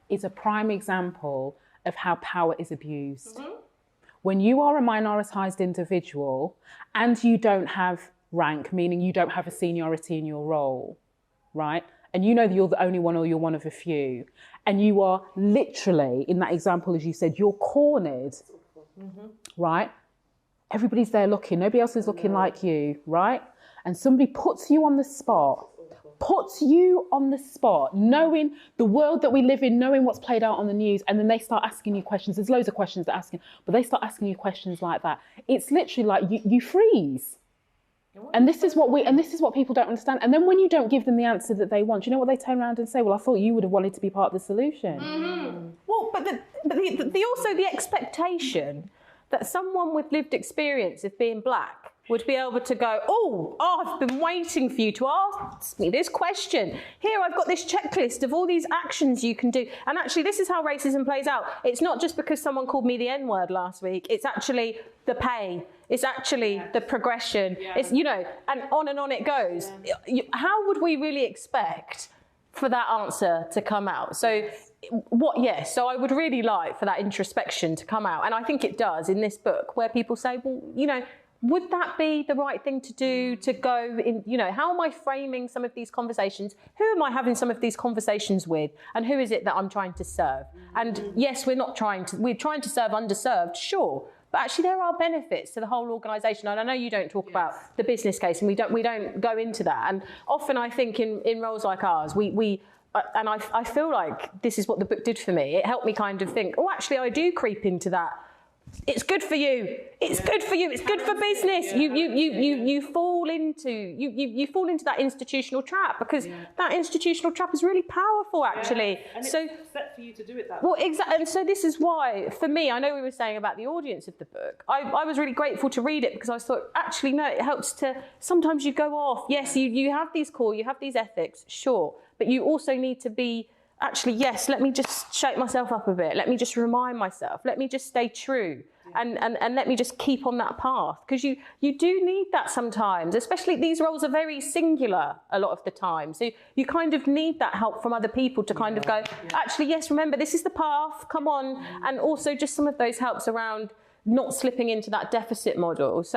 is a prime example of how power is abused. When you are a minoritized individual and you don't have rank, meaning you don't have a seniority in your role, right? And you know that you're the only one or you're one of a few, and you are literally, in that example, as you said, you're cornered, right? Everybody's there looking, nobody else is looking like you, right? And somebody puts you on the spot, knowing the world that we live in, knowing what's played out on the news, and then they start asking you questions. There's loads of questions they're asking, but they start asking you questions like that. It's literally like you freeze. And this is what people don't understand. And then when you don't give them the answer that they want, you know what they turn around and say? Well, I thought you would have wanted to be part of the solution. Well, but also the expectation that someone with lived experience of being black would be able to go, oh, I've been waiting for you to ask me this question. Here, I've got this checklist of all these actions you can do. And actually, this is how racism plays out. It's not just because someone called me the N-word last week. It's actually the pay. It's actually the progression. It's, you know, and on it goes. How would we really expect for that answer to come out? So so I would really like for that introspection to come out. And I think it does in this book, where people say, well, you know, would that be the right thing to do, to go in, you know, how am I framing some of these conversations? Who am I having some of these conversations with? And who is it that I'm trying to serve? And yes, we're trying to serve underserved, sure. But actually there are benefits to the whole organisation. And I know you don't talk about the business case, and we don't go into that. And often I think in roles like ours, I feel like this is what the book did for me. It helped me kind of think, oh, actually I do creep into that. It's good for you. It's good for you. It's good for business. You fall into that institutional trap, because that institutional trap is really powerful, actually. And so it's set for you to do it that way. Well, exactly. And so this is why, for me, I know we were saying about the audience of the book. I was really grateful to read it, because I thought, actually, no, it helps to. Sometimes you go off. Yes, you have these core, you have these ethics, sure, but you also need to be. Actually, yes, let me just shake myself up a bit. Let me just remind myself. Let me just stay true. And let me just keep on that path. Because you do need that sometimes, especially these roles are very singular a lot of the time. So you kind of need that help from other people to kind of go, actually, yes, remember, this is the path, come on. And also just some of those helps around not slipping into that deficit model. So